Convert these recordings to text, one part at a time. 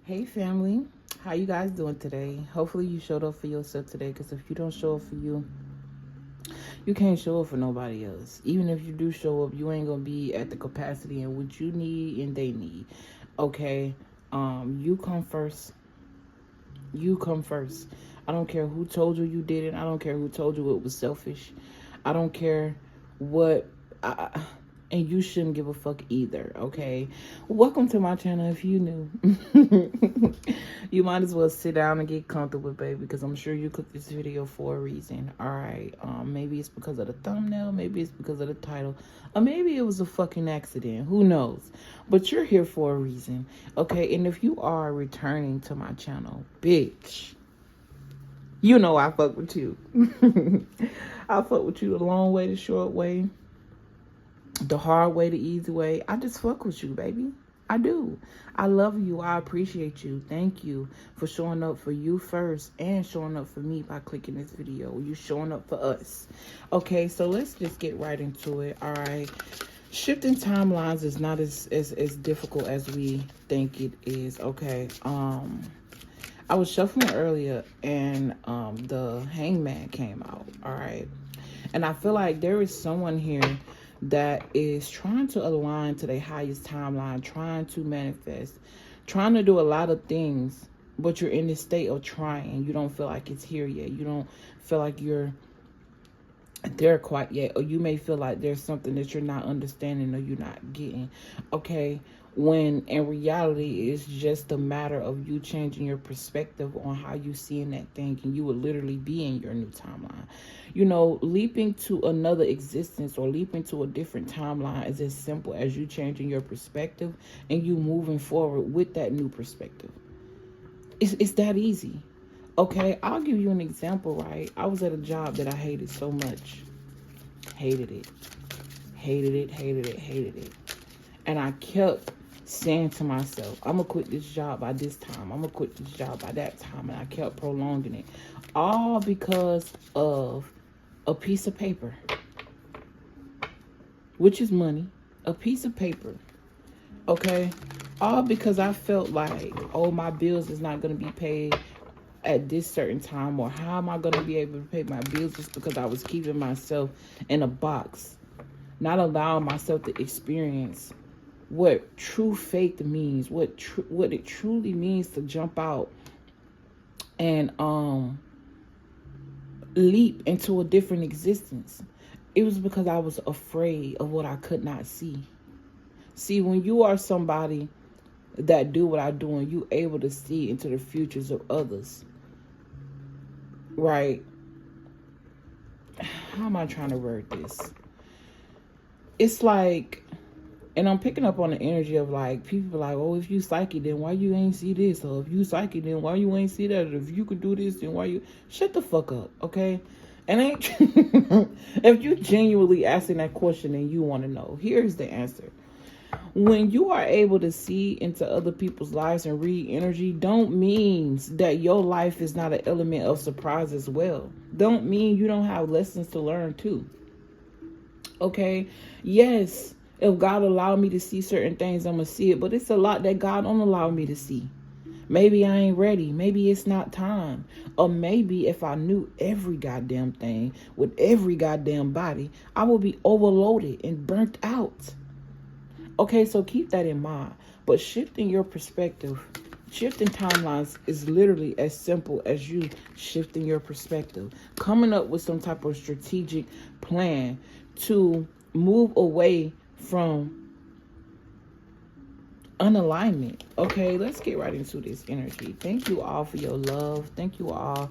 Hey family, how you guys doing today? Hopefully you showed up for yourself today, because if you don't show up for you, you can't show up for nobody else. Even if you do show up, you ain't gonna be at the capacity in which you need and they need. Okay? You come first. You come first. I don't care who told you you did it. I don't care who told you it was selfish. I don't care what and you shouldn't give a fuck either, okay? Welcome to my channel if you new. You might as well sit down and get comfortable, baby, because I'm sure you cooked this video for a reason. All right, maybe it's because of the thumbnail, maybe it's because of the title, or maybe it was a fucking accident. Who knows? But you're here for a reason, okay? And if you are returning to my channel, bitch, you know I fuck with you. I fuck with you the long way, the short way, the hard way, the easy way. I just fuck with you, baby. I do. I love you. I appreciate you. Thank you for showing up for you first and showing up for me by clicking this video. You showing up for us. Okay, so let's just get right into it. All right. Shifting timelines is not as difficult as we think it is. Okay. I was shuffling earlier and the Hangman came out. All right. And I feel like there is someone here that is trying to align to their highest timeline, trying to manifest, trying to do a lot of things, but you're in this state of trying. You don't feel like it's here yet. You don't feel like you're there quite yet, or you may feel like there's something that you're not understanding or you're not getting, okay, when in reality it's just a matter of you changing your perspective on how you seeing that thing, and you would literally be in your new timeline. You know, leaping to another existence or leaping to a different timeline is as simple as you changing your perspective and you moving forward with that new perspective. It's that easy. Okay, I'll give you an example, right? I was at a job that I hated so much. Hated it. Hated it, hated it, hated it. And I kept saying to myself, I'm going to quit this job by this time. I'm going to quit this job by that time. And I kept prolonging it. All because of a piece of paper. Which is money. A piece of paper. Okay? All because I felt like, oh, my bills is not going to be paid at this certain time, or how am I going to be able to pay my bills, just because I was keeping myself in a box, not allowing myself to experience what true faith means, what it truly means to jump out and leap into a different existence. It was because I was afraid of what I could not see. See, when you are somebody that do what I do and you able to see into the futures of others, right? How am I trying to word this? It's like, and I'm picking up on the energy of like, people like, oh, if you psychic, then why you ain't see this? Or if you psychic, then why you ain't see that? Or if you could do this, then why you... Shut the fuck up, okay? And ain't... If you genuinely asking that question and you want to know, here's the answer. When you are able to see into other people's lives and read energy, don't mean that your life is not an element of surprise as well. Don't mean you don't have lessons to learn too. Okay? Yes, if God allowed me to see certain things, I'm going to see it. But it's a lot that God don't allow me to see. Maybe I ain't ready. Maybe it's not time. Or maybe if I knew every goddamn thing with every goddamn body, I would be overloaded and burnt out. Okay, so keep that in mind. But shifting your perspective, shifting timelines is literally as simple as you shifting your perspective. Coming up with some type of strategic plan to move away from unalignment. Okay, let's get right into this energy. Thank you all for your love. Thank you all.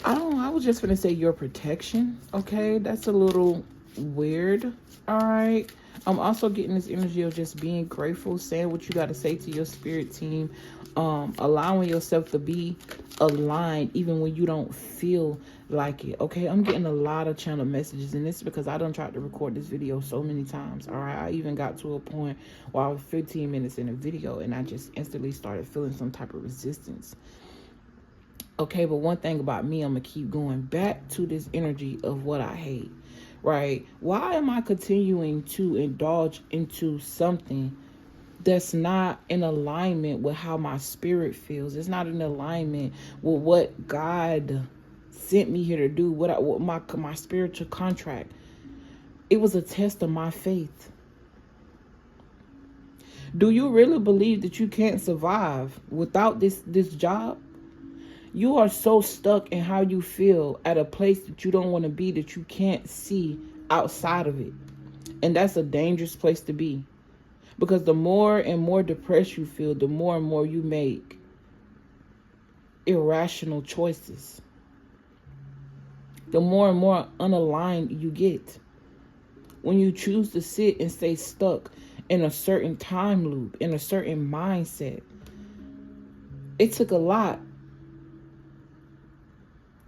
I was just gonna say your protection. Okay, that's a little weird. All right. I'm also getting this energy of just being grateful, saying what you got to say to your spirit team, allowing yourself to be aligned even when you don't feel like it. Okay, I'm getting a lot of channel messages, and this is because I done tried to record this video so many times. All right, I even got to a point where I was 15 minutes in a video and I just instantly started feeling some type of resistance. Okay, but one thing about me, I'm gonna keep going back to this energy of what I hate. Right? Why am I continuing to indulge into something that's not in alignment with how my spirit feels. It's not in alignment with what God sent me here to do, what my spiritual contract. It was a test of my faith. Do you really believe that you can't survive without this job? You are so stuck in how you feel at a place that you don't want to be, that you can't see outside of it. And that's a dangerous place to be. Because the more and more depressed you feel, the more and more you make irrational choices. The more and more unaligned you get. When you choose to sit and stay stuck in a certain time loop, in a certain mindset. It took a lot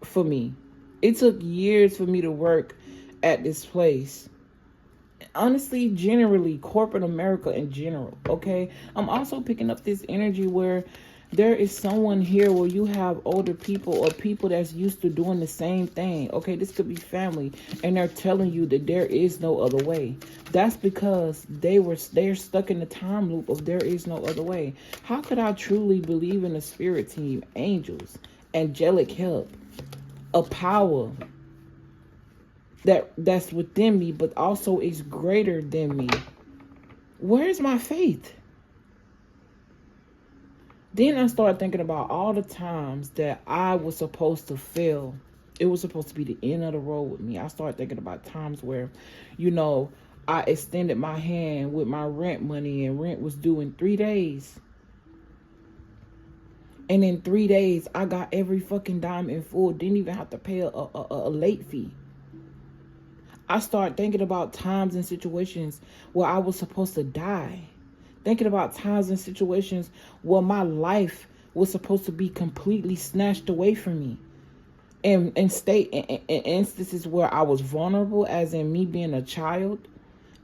for me. It took years for me to work at this place. Honestly, generally, corporate America in general, okay? I'm also picking up this energy where there is someone here where you have older people or people that's used to doing the same thing, okay? This could be family, and they're telling you that there is no other way. That's because they're stuck in the time loop of there is no other way. How could I truly believe in a spirit team, angels, angelic help, a power that's within me, but also is greater than me? Where's my faith? Then I started thinking about all the times that I was supposed to fail. It was supposed to be the end of the road with me. I started thinking about times where, I extended my hand with my rent money and rent was due in 3 days. And in 3 days, I got every fucking dime in full. Didn't even have to pay a late fee. I started thinking about times and situations where I was supposed to die. Thinking about times and situations where my life was supposed to be completely snatched away from me. And in instances where I was vulnerable, as in me being a child.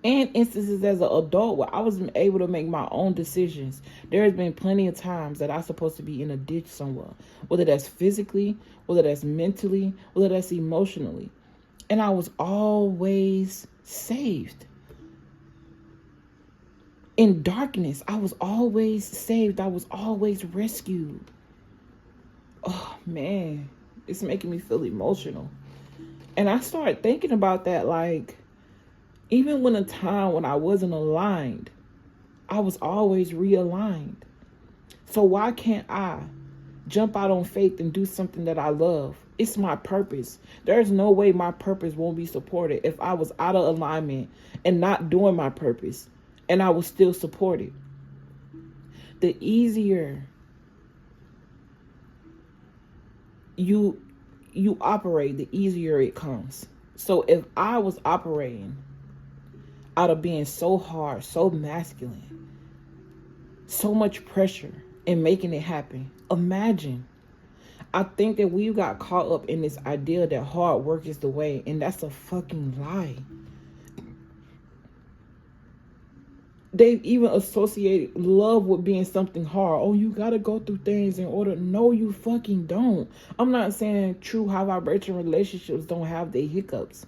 And instances as an adult where I wasn't able to make my own decisions. There has been plenty of times that I'm supposed to be in a ditch somewhere. Whether that's physically, whether that's mentally, whether that's emotionally. And I was always saved. In darkness, I was always saved. I was always rescued. Oh, man. It's making me feel emotional. And I started thinking about that, like, even when a time when I wasn't aligned, I was always realigned. So why can't I jump out on faith and do something that I love? It's my purpose. There's no way my purpose won't be supported if I was out of alignment and not doing my purpose. And I was still supported. The easier you operate, the easier it comes. So if I was operating out of being so hard, so masculine, so much pressure and making it happen, imagine. I think that we got caught up in this idea that hard work is the way, and that's a fucking lie. They've even associated love with being something hard. Oh, you gotta go through things in order. No, you fucking don't. I'm not saying true high vibration relationships don't have their hiccups.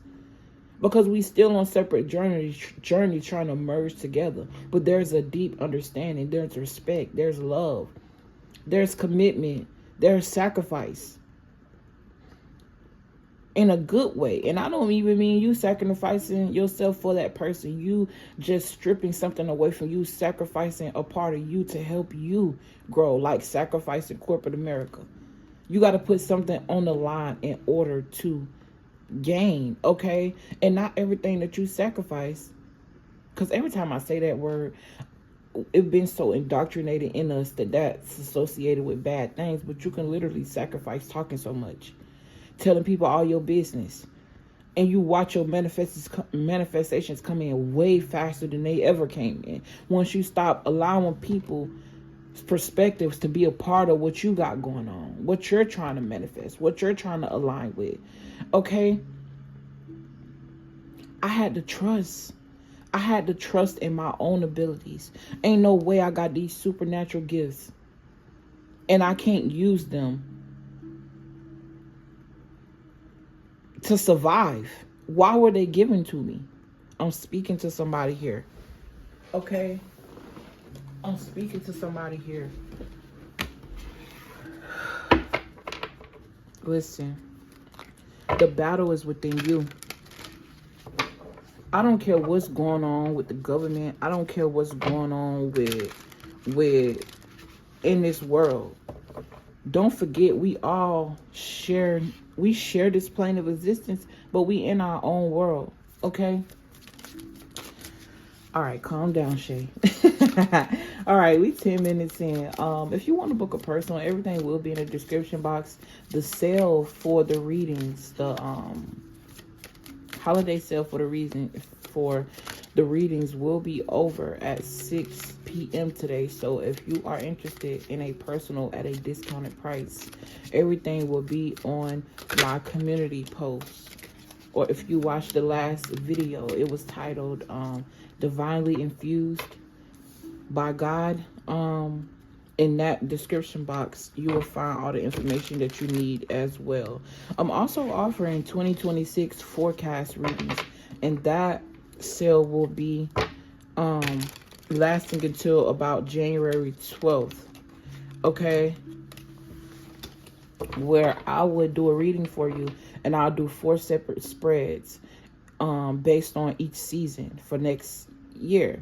Because we still on separate journeys trying to merge together. But there's a deep understanding. There's respect. There's love. There's commitment. There's sacrifice. In a good way. And I don't even mean you sacrificing yourself for that person. You just stripping something away from you, sacrificing a part of you to help you grow, like sacrificing corporate America. You got to put something on the line in order to gain, okay? And not everything that you sacrifice, because every time I say that word, it's been so indoctrinated in us that that's associated with bad things. But you can literally sacrifice talking so much, telling people all your business, and you watch your manifestations come in way faster than they ever came in. Once you stop allowing people's perspectives to be a part of what you got going on, what you're trying to manifest, what you're trying to align with, okay? I had to trust. I had to trust in my own abilities. Ain't no way I got these supernatural gifts and I can't use them to survive. Why were they given to me? I'm speaking to somebody here. Okay? I'm speaking to somebody here. Listen, the battle is within you. I don't care what's going on with the government. I don't care what's going on with in this world. Don't forget, we share this plane of existence, but we in our own world. Okay? All right, calm down, Shay. All right, we 10 minutes in. If you want to book a personal, everything will be in the description box. The sale for the readings, the holiday sale for the readings will be over at 6 p.m. today. So if you are interested in a personal at a discounted price, everything will be on my community post. Or if you watched the last video, it was titled Divinely Infused by God. In that description box, you will find all the information that you need as well. I'm also offering 2026 forecast readings, and that sale will be lasting until about January 12th. Okay? Where I would do a reading for you, and I'll do 4 separate spreads based on each season for next year.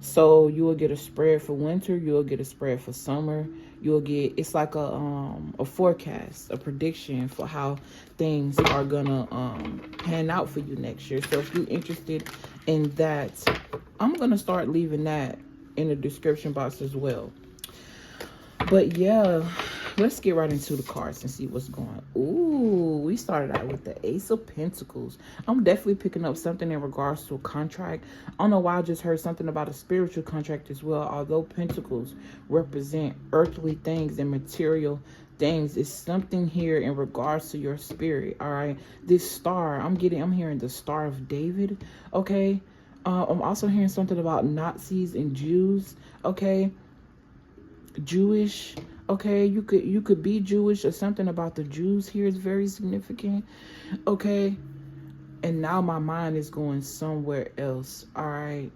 So you will get a spread for winter, you'll get a spread for summer, you'll get, it's like a forecast, a prediction for how things are gonna pan out for you next year. So if you're interested in that, I'm gonna start leaving that in the description box as well. But yeah, let's get right into the cards and see what's going on. Ooh, we started out with the Ace of Pentacles. I'm definitely picking up something in regards to a contract. I don't know why I just heard something about a spiritual contract as well. Although Pentacles represent earthly things and material things, it's something here in regards to your spirit. All right, this star, I'm hearing the Star of David. Okay, I'm also hearing something about Nazis and Jews. Okay, Jewish. Okay, you could be Jewish, or something about the Jews here is very significant. Okay, and now my mind is going somewhere else. All right,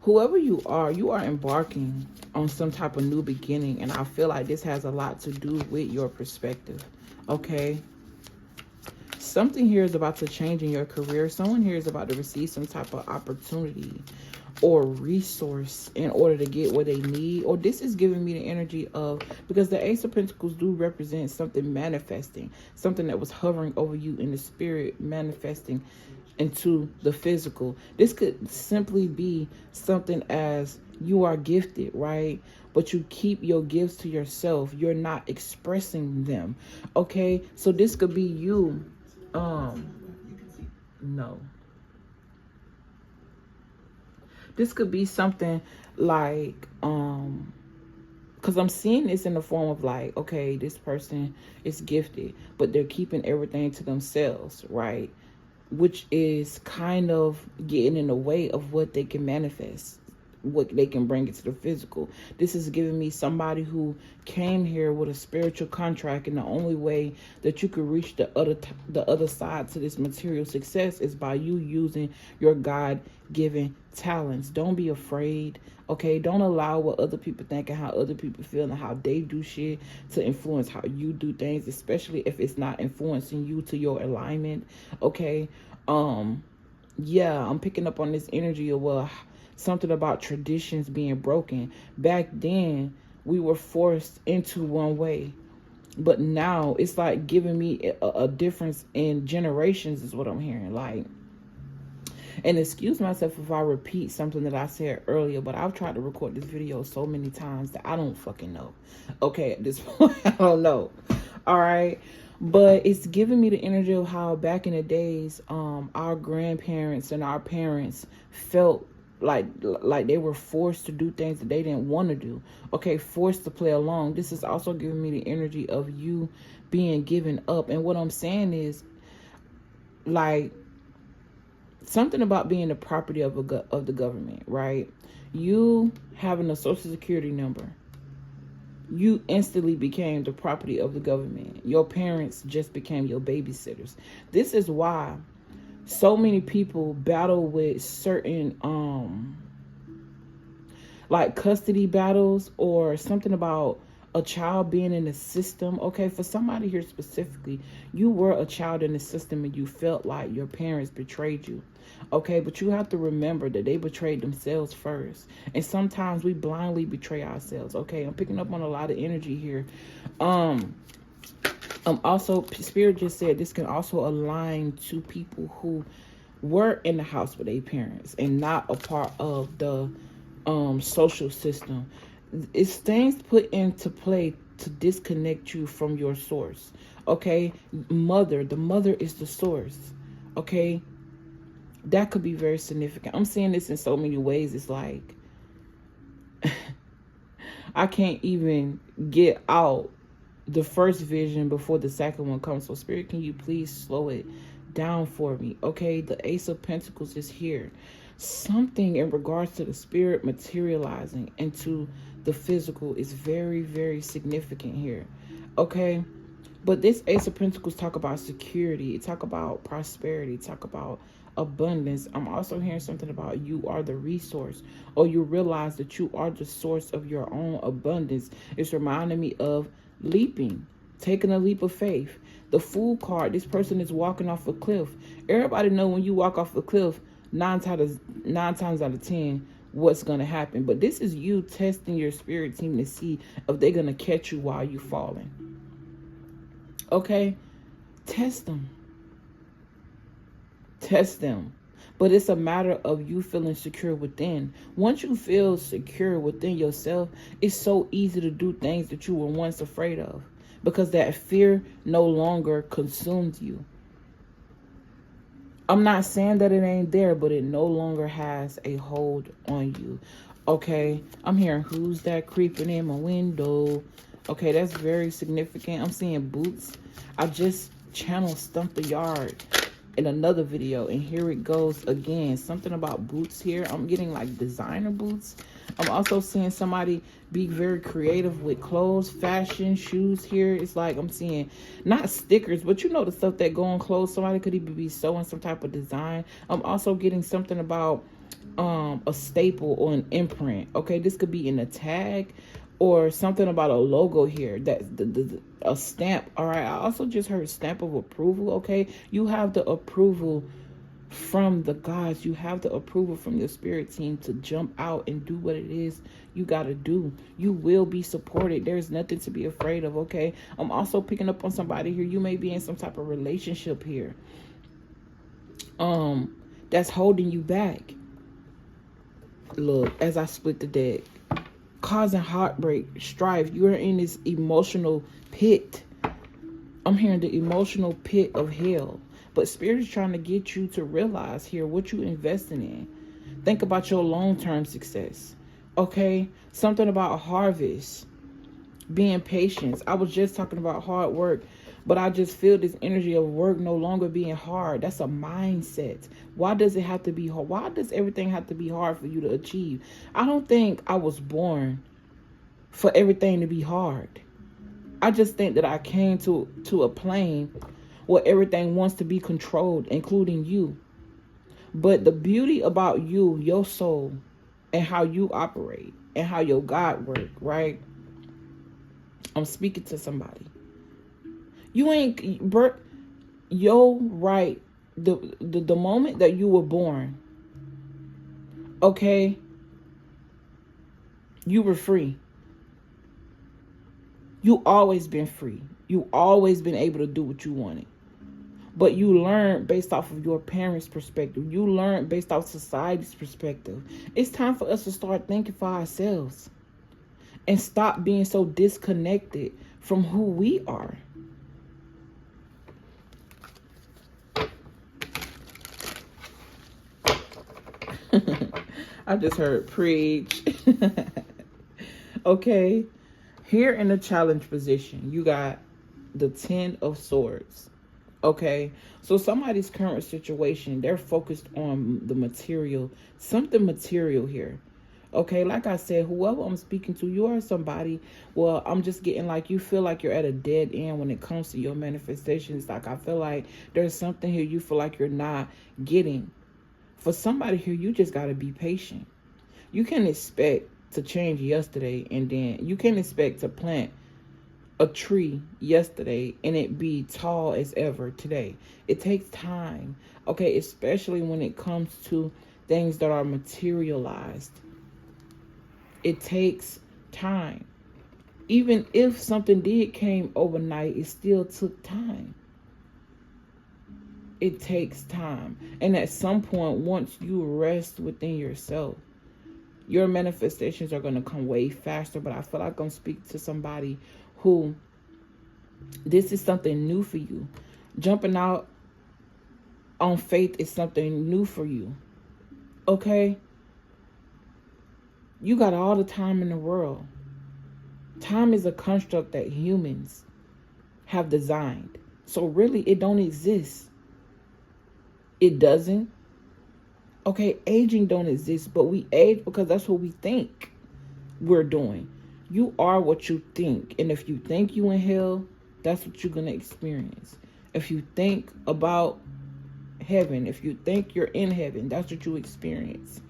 whoever you are embarking on some type of new beginning, and I feel like this has a lot to do with your perspective. Okay, something here is about to change in your career. Someone here is about to receive some type of opportunity or resource in order to get what they need. Or this is giving me the energy of, because the Ace of Pentacles do represent something manifesting, something that was hovering over you in the spirit, manifesting into the physical. This could simply be something as you are gifted, right? But you keep your gifts to yourself. You're not expressing them. Okay, so this could be you. No. This could be something like, because I'm seeing this in the form of like, okay, this person is gifted, but they're keeping everything to themselves, right? Which is kind of getting in the way of what they can manifest, what they can bring into the physical. This is giving me somebody who came here with a spiritual contract, and the only way that you could reach the other side to this material success is by you using your God-given talents. Don't be afraid. Okay, don't allow what other people think and how other people feel and how they do shit to influence how you do things, especially if it's not influencing you to your alignment. Okay, yeah, I'm picking up on this energy of, well, something about traditions being broken. Back then, we were forced into one way. But now, it's like giving me a difference in generations is what I'm hearing. Like, and excuse myself if I repeat something that I said earlier, but I've tried to record this video so many times that I don't fucking know. Okay, at this point, I don't know. All right. But it's giving me the energy of how back in the days, our grandparents and our parents felt like they were forced to do things that they didn't want to do. Okay, forced to play along. This is also giving me the energy of you being given up. And what I'm saying is, like, something about being the property of the government, right? You having a social security number, you instantly became the property of the government. Your parents just became your babysitters. This is why So many people battle with certain like custody battles or something about a child being in the system. Okay, for somebody here specifically, you were a child in the system and you felt like your parents betrayed you. Okay, but you have to remember that they betrayed themselves first. And sometimes we blindly betray ourselves. Okay, I'm picking up on a lot of energy here. Also, Spirit just said this can also align to people who were in the house with their parents and not a part of the social system. It's things put into play to disconnect you from your source. Okay, the mother is the source. Okay, that could be very significant. I'm seeing this in so many ways. It's like I can't even get out the first vision before the second one comes. So Spirit, can you please slow it down for me? Okay, the Ace of Pentacles is here. Something in regards to the spirit materializing into the physical is very, very significant here. Okay, but this Ace of Pentacles talk about security, it talk about prosperity, talk about abundance. I'm also hearing something about you are the resource, or you realize that you are the source of your own abundance. It's reminding me of leaping, taking a leap of faith. The Fool card, this person is walking off a cliff. Everybody know when you walk off a cliff, nine times out of 10, what's going to happen. But this is you testing your spirit team to see if they're going to catch you while you're falling. Okay? Test them. Test them. But it's a matter of you feeling secure within. Once you feel secure within yourself, it's so easy to do things that you were once afraid of, because that fear no longer consumes you. I'm not saying that it ain't there, but it no longer has a hold on you. Okay, I'm hearing who's that creeping in my window. Okay, that's very significant. I'm seeing boots. I just channeled Stump the Yard in another video, and here it goes again. Something about boots here. I'm getting like designer boots. I'm also seeing somebody be very creative with clothes, fashion, shoes here. It's like I'm seeing not stickers, but you know the stuff that go on clothes. Somebody could even be sewing some type of design. I'm also getting something about a staple or an imprint. Okay, this could be in a tag or something about a logo here, that a stamp. All right, I also just heard stamp of approval. Okay, you have the approval from the gods. You have the approval from your spirit team to jump out and do what it is you got to do. You will be supported. There's nothing to be afraid of. Okay, I'm also picking up on somebody here. You may be in some type of relationship here that's holding you back. Look, as I split the deck, causing heartbreak, strife. You're in this emotional pit. I'm hearing the emotional pit of hell. But Spirit is trying to get you to realize here what you're investing in. Think about your long-term success. Okay? Something about a harvest. Being patient. I was just talking about hard work, but I just feel this energy of work no longer being hard. That's a mindset. Why does it have to be hard? Why does everything have to be hard for you to achieve? I don't think I was born for everything to be hard. I just think that I came to a plane where everything wants to be controlled, including you. But the beauty about you, your soul, and how you operate, and how your God work, right? I'm speaking to somebody. You ain't, yo, right, the moment that you were born, okay, you were free. You always been free. You always been able to do what you wanted. But you learned based off of your parents' perspective. You learned based off society's perspective. It's time for us to start thinking for ourselves and stop being so disconnected from who we are. I just heard preach. Okay. Here in the challenge position, you got the 10 of Swords. Okay, so somebody's current situation, they're focused on the material, something material here. Okay, like I said, whoever I'm speaking to, you are somebody. Well, I'm just getting like you feel like you're at a dead end when it comes to your manifestations. Like I feel like there's something here you feel like you're not getting. For somebody here, you just got to be patient. You can't expect to change yesterday, and then you can't expect to plant a tree yesterday and it be tall as ever today. It takes time, okay, especially when it comes to things that are materialized. It takes time. Even if something did came overnight, it still took time. It takes time. And at some point, once you rest within yourself, your manifestations are going to come way faster. But I feel like I'm speaking to somebody who this is something new for you. Jumping out on faith is something new for you. Okay? You got all the time in the world. Time is a construct that humans have designed. So really, it don't exist. It doesn't. Okay, aging don't exist, but we age because that's what we think we're doing. You are what you think. And if you think you in hell, that's what you're going to experience. If you think about heaven, if you think you're in heaven, that's what you experience.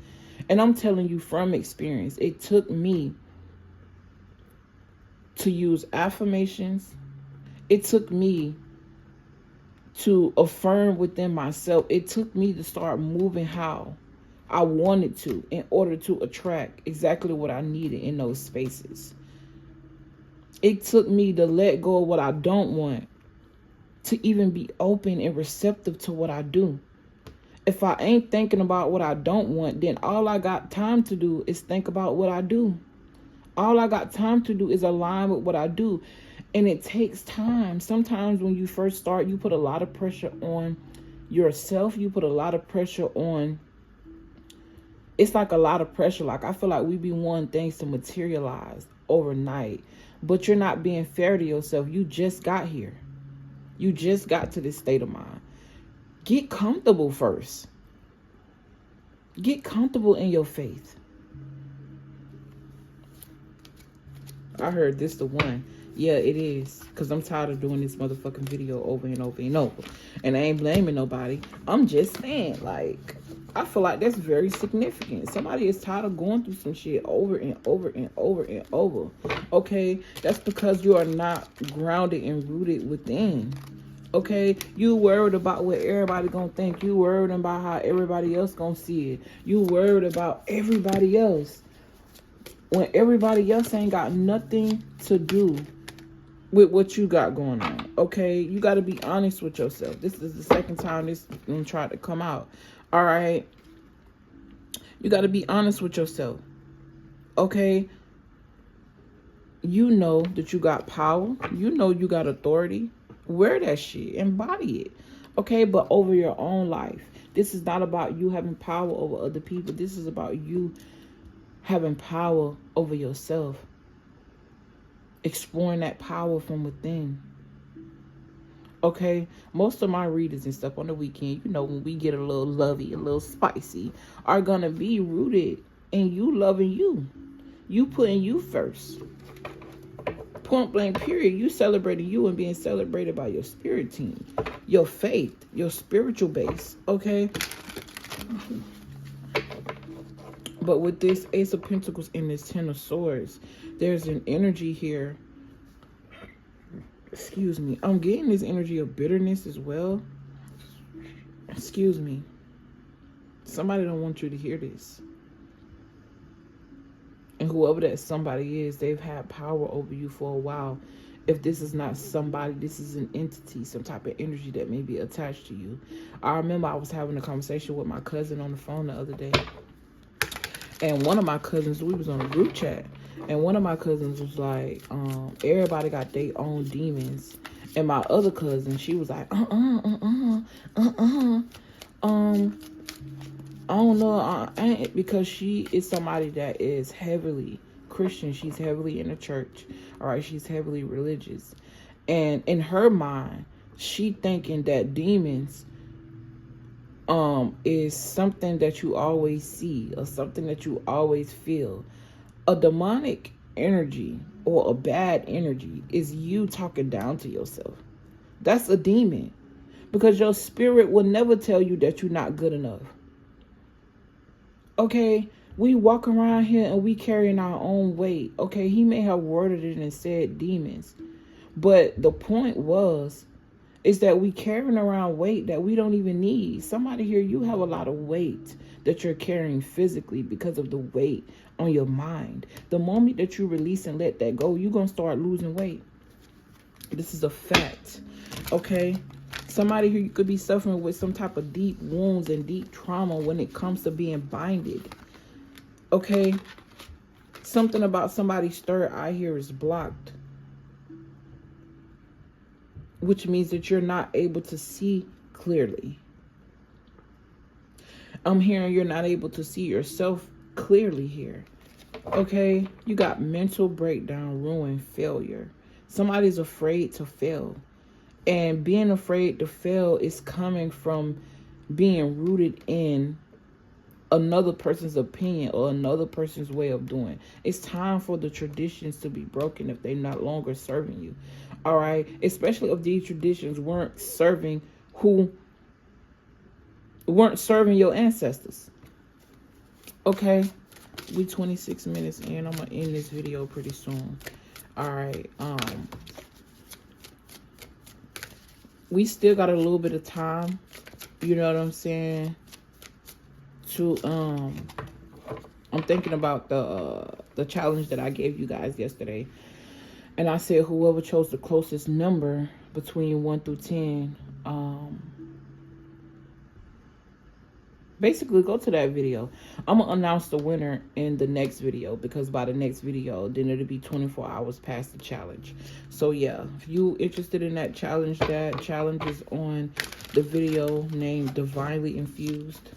And I'm telling you from experience, it took me to use affirmations. It took me to affirm within myself. It took me to start moving how I wanted to in order to attract exactly what I needed in those spaces. It took me to let go of what I don't want to even be open and receptive to what I do. If I ain't thinking about what I don't want, then all I got time to do is think about what I do. All I got time to do is align with what I do. And it takes time. Sometimes when you first start, you put a lot of pressure on yourself. You put a lot of pressure on. It's like a lot of pressure. Like I feel like we be wanting things to materialize overnight. But you're not being fair to yourself. You just got here. You just got to this state of mind. Get comfortable first. Get comfortable in your faith. I heard this the one. Yeah, it is. Because I'm tired of doing this motherfucking video over and over and over. And I ain't blaming nobody. I'm just saying, like, I feel like that's very significant. Somebody is tired of going through some shit over and over and over and over. Okay? That's because you are not grounded and rooted within. Okay? You worried about what everybody gonna think. You worried about how everybody else gonna see it. You worried about everybody else. When everybody else ain't got nothing to do with what you got going on. Okay? You got to be honest with yourself. This is the second time this tried to come out. All right? You got to be honest with yourself. Okay? You know that you got power. You know you got authority. Wear that shit. Embody it. Okay? But over your own life. This is not about you having power over other people. This is about you having power over yourself. Exploring that power from within. Okay? Most of my readers and stuff on the weekend, you know, when we get a little lovey, a little spicy, are gonna be rooted in you loving you. You putting you first. Point blank period. You celebrating you and being celebrated by your spirit team. Your faith. Your spiritual base. Okay? But with this Ace of Pentacles and this Ten of Swords, there's an energy here. Excuse me. I'm getting this energy of bitterness as well. Excuse me. Somebody don't want you to hear this. And whoever that somebody is, they've had power over you for a while. If this is not somebody, this is an entity, some type of energy that may be attached to you. I remember I was having a conversation with my cousin on the phone the other day. And one of my cousins, we was on a group chat, and one of my cousins was like, everybody got their own demons. And my other cousin, she was like, I don't know, because she is somebody that is heavily Christian. She's heavily in the church. All right, she's heavily religious. And in her mind, she thinking that demons is something that you always see or something that you always feel. A demonic energy or a bad energy is you talking down to yourself. That's a demon, because your spirit will never tell you that you're not good enough. Okay, we walk around here and we carrying our own weight. Okay, he may have worded it and said demons, but the point is that we carrying around weight that we don't even need. Somebody here, you have a lot of weight that you're carrying physically because of the weight on your mind. The moment that you release and let that go, you're going to start losing weight. This is a fact. Okay, somebody here, you could be suffering with some type of deep wounds and deep trauma when it comes to being binded. Okay, something about somebody's third eye here is blocked, which means that you're not able to see clearly. I'm hearing you're not able to see yourself clearly here. Okay, you got mental breakdown, ruin, failure. Somebody's afraid to fail. And being afraid to fail is coming from being rooted in another person's opinion or another person's way of doing. It's time for the traditions to be broken if they're not longer serving you. All right, especially if these traditions weren't serving your ancestors. Okay, we 26 minutes in. I'm gonna end this video pretty soon. All right, we still got a little bit of time, you know what I'm saying, to I'm thinking about the challenge that I gave you guys yesterday. And I said whoever chose the closest number between 1 through 10, basically go to that video. I'm going to announce the winner in the next video, because by the next video, then it'll be 24 hours past the challenge. So yeah, if you interested in that challenge is on the video named Divinely Infused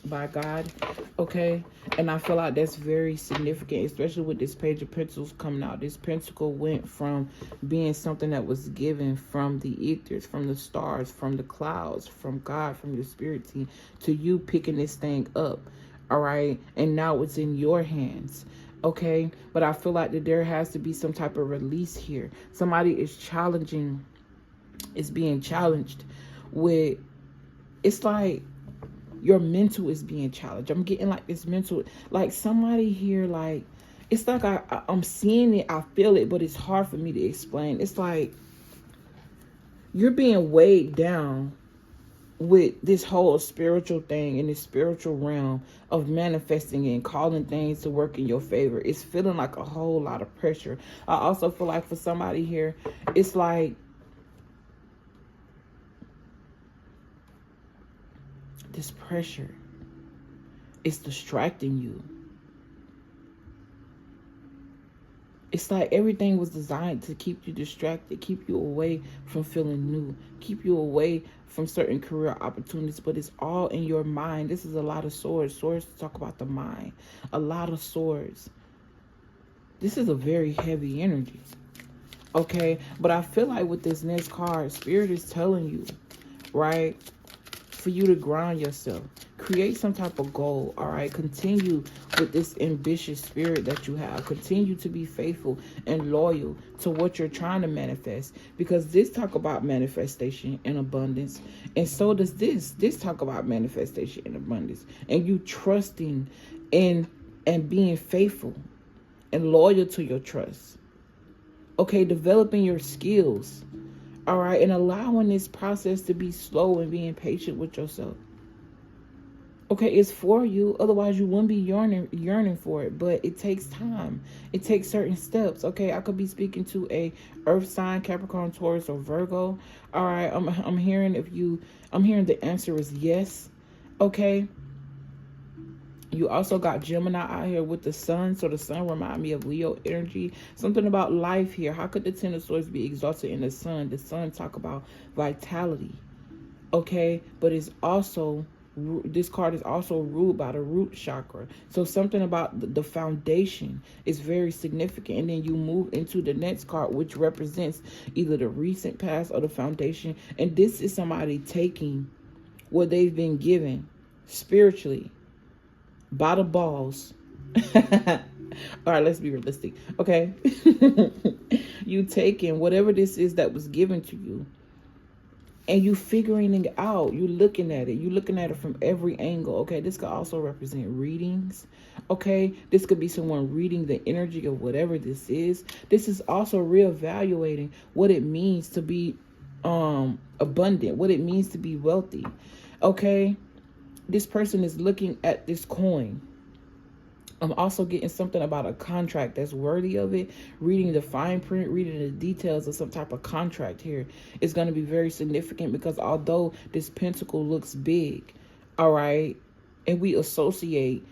by God. Okay, and I feel like that's very significant, especially with this Page of Pentacles coming out. This pentacle went from being something that was given from the ethers, from the stars, from the clouds, from God, from your spirit team, to you picking this thing up. All right, and now it's in your hands. Okay, but I feel like that there has to be some type of release here. Somebody is being challenged with, it's like your mental is being challenged. I'm getting like this mental, like somebody here, like, it's like I'm seeing it, I feel it, but it's hard for me to explain. It's like you're being weighed down with this whole spiritual thing in this spiritual realm of manifesting and calling things to work in your favor. It's feeling like a whole lot of pressure. I also feel like for somebody here, it's like this pressure is distracting you. It's like everything was designed to keep you distracted, keep you away from feeling new, keep you away from certain career opportunities, but it's all in your mind. This is a lot of swords. Swords talk about the mind. A lot of swords. This is a very heavy energy. Okay, but I feel like with this next card, Spirit is telling you, right, for you to ground yourself. Create some type of goal, all right? Continue with this ambitious spirit that you have. Continue to be faithful and loyal to what you're trying to manifest, because this talk about manifestation and abundance, and so does this. This talk about manifestation and abundance, and you trusting in and being faithful and loyal to your trust. Okay, developing your skills, all right, and allowing this process to be slow and being patient with yourself. Okay, it's for you. Otherwise, you wouldn't be yearning for it. But it takes time. It takes certain steps. Okay, I could be speaking to a Earth sign, Capricorn, Taurus, or Virgo. All right, I'm hearing the answer is yes. Okay. You also got Gemini out here with the sun. So the sun remind me of Leo energy. Something about life here. How could the Ten of Swords be exalted in the sun? The sun talk about vitality. Okay, but it's also, this card is also ruled by the root chakra. So something about the foundation is very significant. And then you move into the next card, which represents either the recent past or the foundation. And this is somebody taking what they've been given spiritually by the balls. All right, let's be realistic. Okay. You taking whatever this is that was given to you, and you figuring it out. You looking at it. You looking at it from every angle. Okay, this could also represent readings. Okay, this could be someone reading the energy of whatever this is. This is also reevaluating what it means to be abundant, what it means to be wealthy. Okay, this person is looking at this coin. I'm also getting something about a contract that's worthy of it. Reading the fine print, reading the details of some type of contract here is going to be very significant, because although this pentacle looks big, all right, and we associate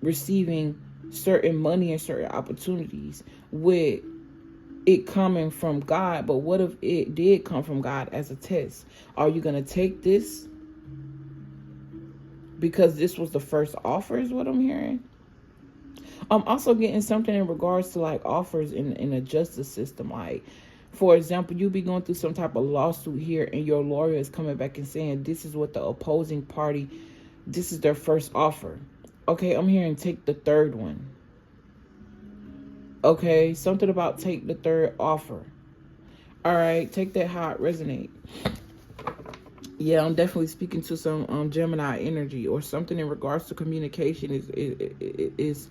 receiving certain money and certain opportunities with it coming from God, but what if it did come from God as a test? Are you going to take this because this was the first offer, is what I'm hearing? I'm also getting something in regards to like offers in a justice system. Like, for example, you be going through some type of lawsuit here, and your lawyer is coming back and saying this is what the opposing party, this is their first offer. Okay, I'm hearing take the third one. Okay, something about take the third offer. All right, take that how it resonate. Yeah, I'm definitely speaking to some Gemini energy, or something in regards to communication is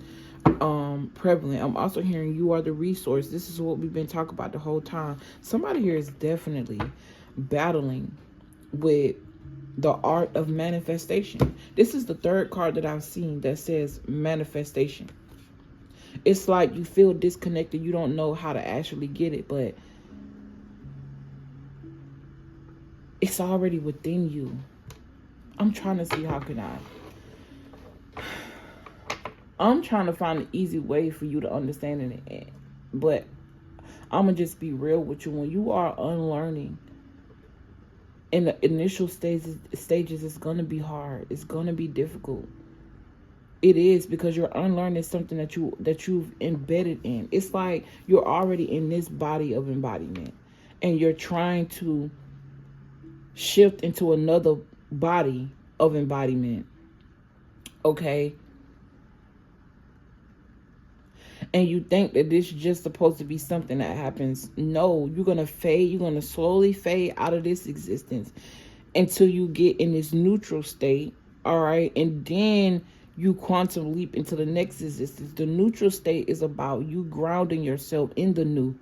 prevalent. I'm also hearing you are the resource. This is what we've been talking about the whole time. Somebody here is definitely battling with the art of manifestation. This is the third card that I've seen that says manifestation. It's like you feel disconnected. You don't know how to actually get it, but it's already within you. I'm trying to see how can I'm trying to find an easy way for you to understand it. But I'm going to just be real with you. When you are unlearning, in the initial stages, it's going to be hard. It's going to be difficult. It is, because you're unlearning something that you've embedded in. It's like you're already in this body of embodiment, and you're trying to shift into another body of embodiment. Okay? And you think that this is just supposed to be something that happens. No, you're going to fade. You're going to slowly fade out of this existence until you get in this neutral state. All right? And then you quantum leap into the next existence. The neutral state is about you grounding yourself in the new.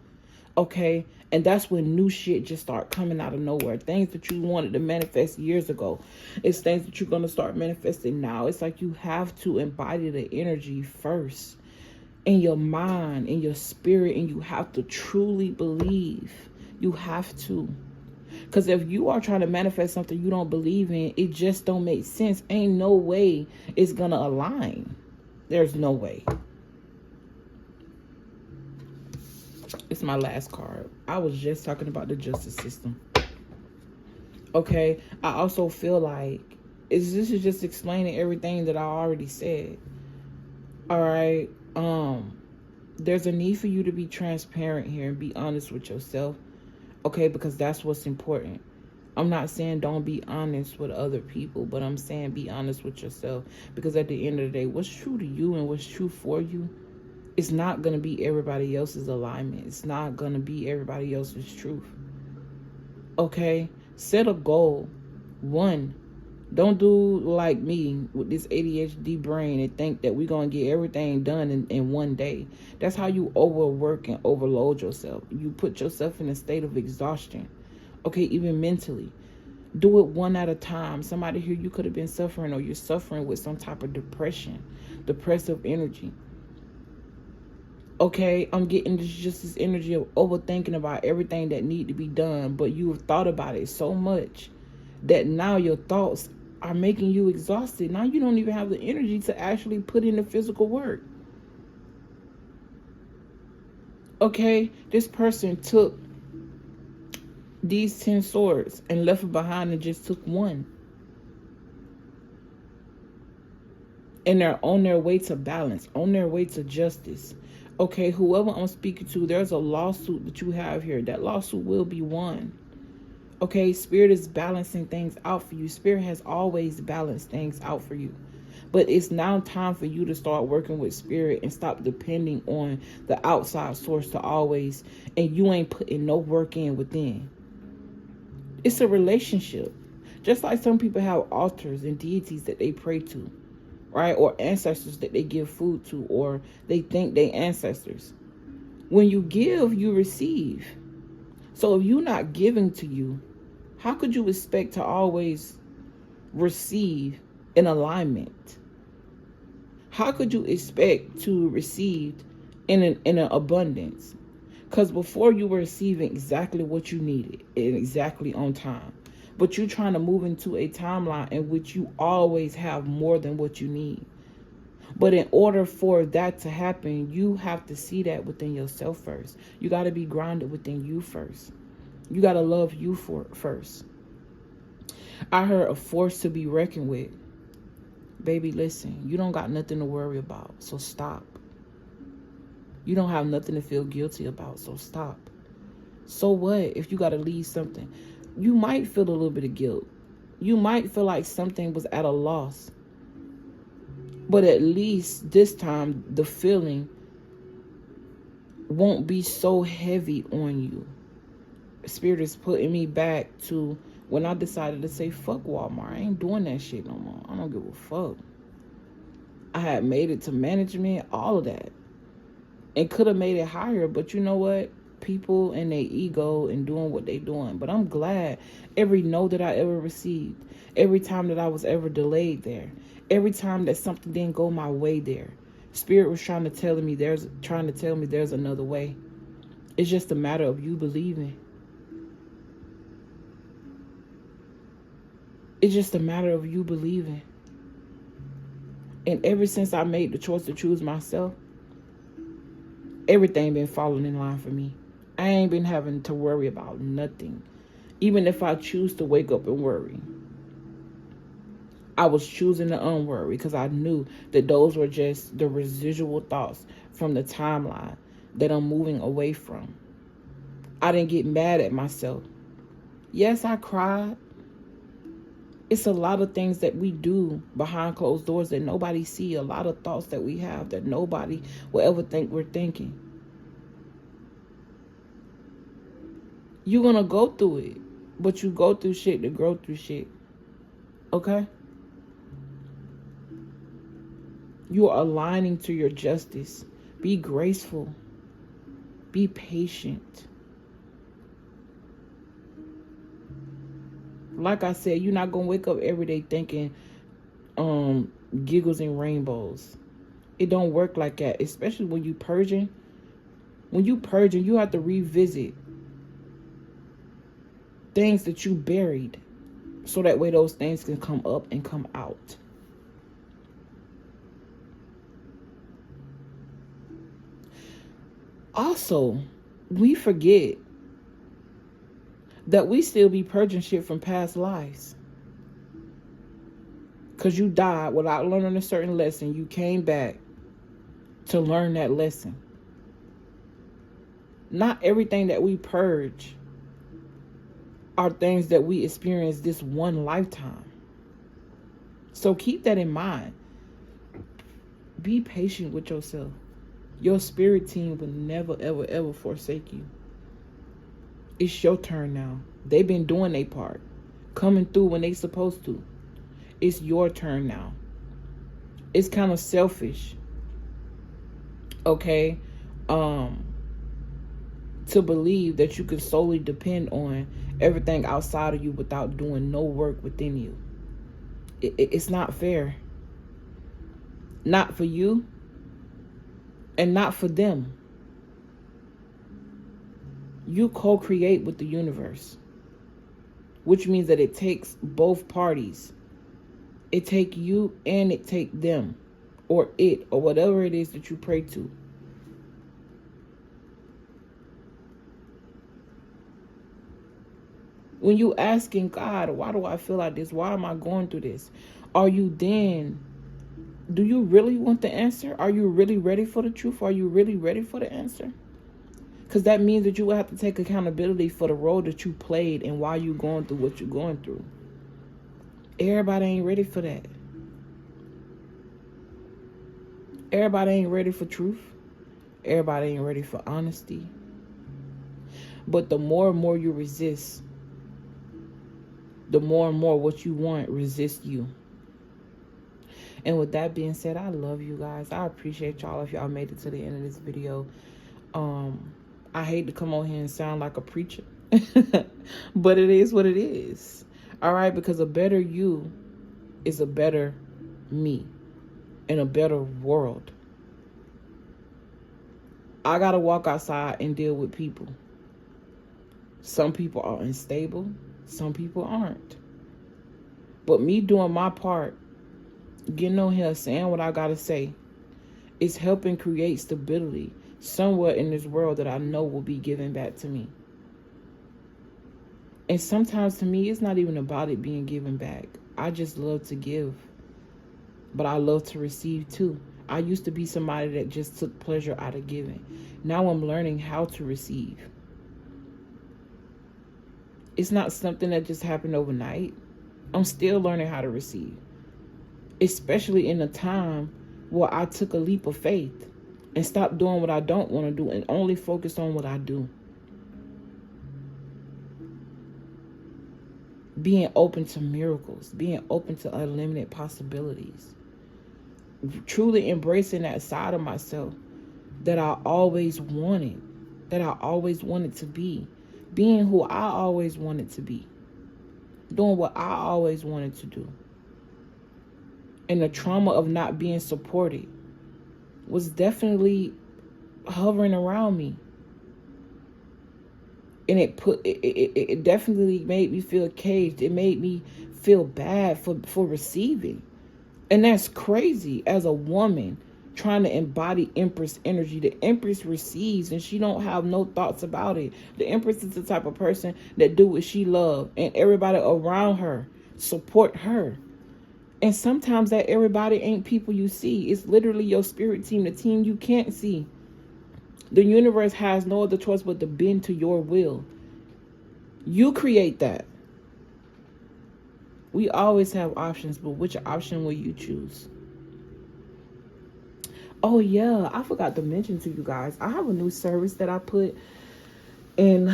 Okay? And that's when new shit just start coming out of nowhere. Things that you wanted to manifest years ago. It's things that you're going to start manifesting now. It's like you have to embody the energy first in your mind, in your spirit, and you have to truly believe. You have to. Because if you are trying to manifest something you don't believe in, it just don't make sense. Ain't no way it's going to align. There's no way. It's my last card. I was just talking about the justice system. Okay? I also feel like this is just explaining everything that I already said. All right? There's a need for you to be transparent here and be honest with yourself. Okay? Because that's what's important. I'm not saying don't be honest with other people, but I'm saying be honest with yourself. Because at the end of the day, what's true to you and what's true for you, it's not going to be everybody else's alignment. It's not going to be everybody else's truth. Okay? Set a goal. 1, don't do like me with this ADHD brain and think that we're going to get everything done in one day. That's how you overwork and overload yourself. You put yourself in a state of exhaustion. Okay? Even mentally. Do it one at a time. Somebody here, you could have been suffering, or you're suffering with some type of depression, depressive energy. Okay, I'm getting this energy of overthinking about everything that need to be done, but you've thought about it so much that now your thoughts are making you exhausted. Now you don't even have the energy to actually put in the physical work. Okay, this person took these 10 swords and left it behind and just took one. And they're on their way to balance, on their way to justice. Okay, whoever I'm speaking to, there's a lawsuit that you have here. That lawsuit will be won. Okay, Spirit is balancing things out for you. Spirit has always balanced things out for you. But it's now time for you to start working with Spirit and stop depending on the outside source to always, and you ain't putting no work in within. It's a relationship. Just like some people have altars and deities that they pray to, right? Or ancestors that they give food to, or they think they ancestors. When you give, you receive. So if you're not giving to you, how could you expect to always receive in alignment? How could you expect to receive in an abundance? Because before you were receiving exactly what you needed and exactly on time. But you're trying to move into a timeline in which you always have more than what you need. But in order for that to happen, you have to see that within yourself first. You got to be grounded within you first. You got to love you first. I heard a force to be reckoned with. Baby, listen, you don't got nothing to worry about, so stop. You don't have nothing to feel guilty about, so stop. So what if you got to leave something? You might feel a little bit of guilt. You might feel like something was at a loss. But at least this time, the feeling won't be so heavy on you. Spirit is putting me back to when I decided to say, fuck Walmart. I ain't doing that shit no more. I don't give a fuck. I had made it to management, all of that. And could have made it higher, but you know what? People and their ego and doing what they doing. But I'm glad every no that I ever received, every time that I was ever delayed there, every time that something didn't go my way there, Spirit was trying to tell me there's another way. It's just a matter of you believing. It's just a matter of you believing. And ever since I made the choice to choose myself, everything been falling in line for me. I ain't been having to worry about nothing. Even if I choose to wake up and worry, I was choosing to unworry because I knew that those were just the residual thoughts from the timeline that I'm moving away from. I didn't get mad at myself. Yes, I cried. It's a lot of things that we do behind closed doors that nobody see. A lot of thoughts that we have that nobody will ever think we're thinking. You're going to go through it. But you go through shit to grow through shit. Okay? You are aligning to your justice. Be graceful. Be patient. Like I said, you're not going to wake up every day thinking giggles and rainbows. It don't work like that, especially when you purging. When you purging, you have to revisit things that you buried so that way those things can come up and come out. Also, we forget that we still be purging shit from past lives. Because you died without learning a certain lesson. You came back to learn that lesson. Not everything that we purge are things that we experience this one lifetime. So keep that in mind. Be patient with yourself. Your spirit team will never, ever, ever forsake you. It's your turn now. They've been doing their part. Coming through when they supposed to. It's your turn now. It's kind of selfish. Okay? To believe that you can solely depend on everything outside of you without doing no work within you. It's not fair. Not for you. And not for them. You co-create with the universe, which means that it takes both parties. It take you and it take them, or it, or whatever it is that you pray to. When you asking God, why do I feel like this? Why am I going through this? Do you really want the answer? Are you really ready for the truth? Are you really ready for the answer? Because that means that you will have to take accountability for the role that you played and why you're going through what you're going through. Everybody ain't ready for that. Everybody ain't ready for truth. Everybody ain't ready for honesty. But the more and more you resist, the more and more what you want resists you. And with that being said, I love you guys. I appreciate y'all if y'all made it to the end of this video. I hate to come on here and sound like a preacher, but it is what it is. All right, because a better you is a better me in a better world. I got to walk outside and deal with people. Some people are unstable. Some people aren't. But me doing my part, getting on here, saying what I got to say, is helping create stability somewhere in this world that I know will be given back to me. And sometimes to me, it's not even about it being given back. I just love to give. But I love to receive too. I used to be somebody that just took pleasure out of giving. Now I'm learning how to receive. It's not something that just happened overnight. I'm still learning how to receive. Especially in a time where I took a leap of faith and stopped doing what I don't want to do and only focus on what I do. Being open to miracles, being open to unlimited possibilities. Truly embracing that side of myself that I always wanted, to be. Being who I always wanted to be. Doing what I always wanted to do. And the trauma of not being supported was definitely hovering around me. And it definitely made me feel caged. It made me feel bad for receiving. And that's crazy as a woman trying to embody Empress energy. The Empress receives and she don't have no thoughts about it. The Empress is the type of person that do what she love and everybody around her support her. And sometimes that everybody ain't people you see. It's literally your spirit team, the team you can't see. The universe has no other choice but to bend to your will. You create that. We always have options, but which option will you choose? Oh yeah, I forgot to mention to you guys, I have a new service that I put in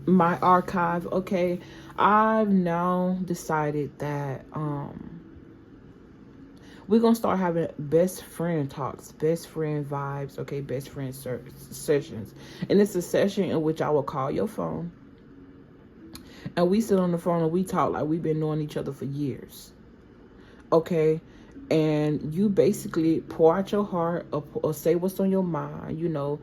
my archive. Okay, I've now decided that we're gonna start having best friend talks, best friend vibes, okay, best friend sessions. And it's a session in which I will call your phone and we sit on the phone and we talk like we've been knowing each other for years. Okay, and you basically pour out your heart or say what's on your mind. You know,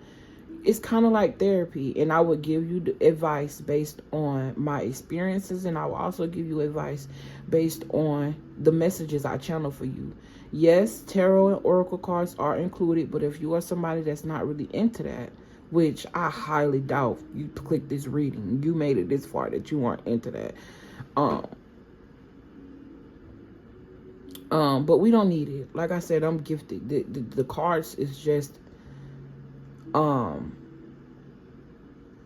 it's kind of like therapy, and I would give you advice based on my experiences, and I will also give you advice based on the messages I channel for you. Yes, tarot and oracle cards are included, but if you are somebody that's not really into that, which I highly doubt, you click this reading, you made it this far that you weren't into that. But we don't need it. Like I said, I'm gifted. The cards is just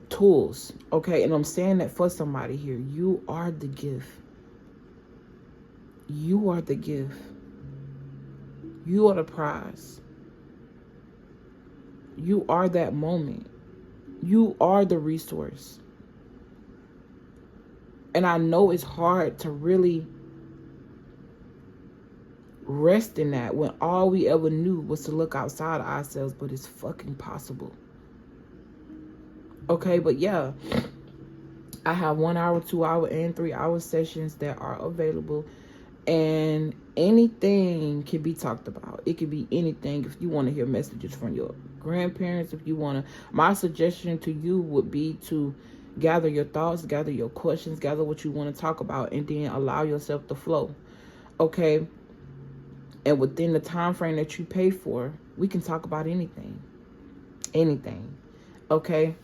tools, okay? And I'm saying that for somebody here. You are the gift. You are the gift. You are the prize. You are that moment. You are the resource. And I know it's hard to really rest in that when all we ever knew was to look outside of ourselves, but it's fucking possible. Okay, but yeah, I have 1 hour, 2 hour, and 3 hour sessions that are available, and anything can be talked about. It could be anything. If you want to hear messages from your grandparents, if you want to, my suggestion to you would be to gather your thoughts, gather your questions, gather what you want to talk about, and then allow yourself to flow. Okay, and within the time frame that you pay for, we can talk about anything. Okay,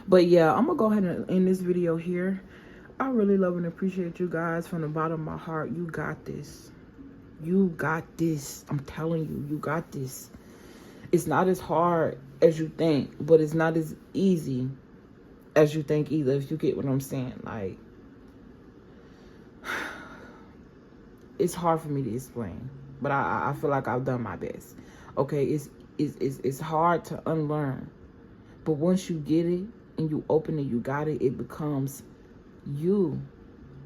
but yeah, I'm gonna go ahead and end this video here. I really love and appreciate you guys from the bottom of my heart. You got this. You got this. I'm telling you, you got this. It's not as hard as you think, but it's not as easy as you think either, if you get what I'm saying. Like, it's hard for me to explain, but I feel like I've done my best. Okay, it's hard to unlearn, but once you get it and you open it, you got it, it becomes you.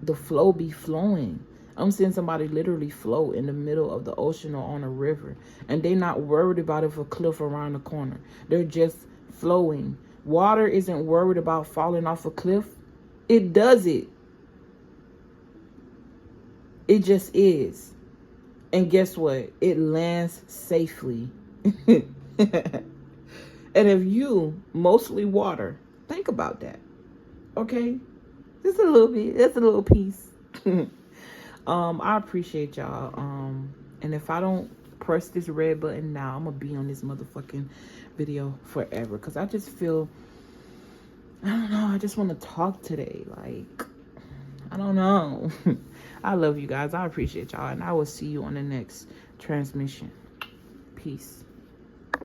The flow be flowing. I'm seeing somebody literally float in the middle of the ocean or on a river, and they're not worried about if a cliff around the corner. They're just flowing. Water isn't worried about falling off a cliff. It does it. It just is. And guess what? It lands safely. And if you, mostly water, think about that. Okay? Just a little bit. That's a little piece. I appreciate y'all. And if I don't press this red button now, I'm gonna be on this motherfucking video forever. Cause I just feel, I don't know, I just want to talk today. Like, I don't know. I love you guys. I appreciate y'all. And I will see you on the next transmission. Peace.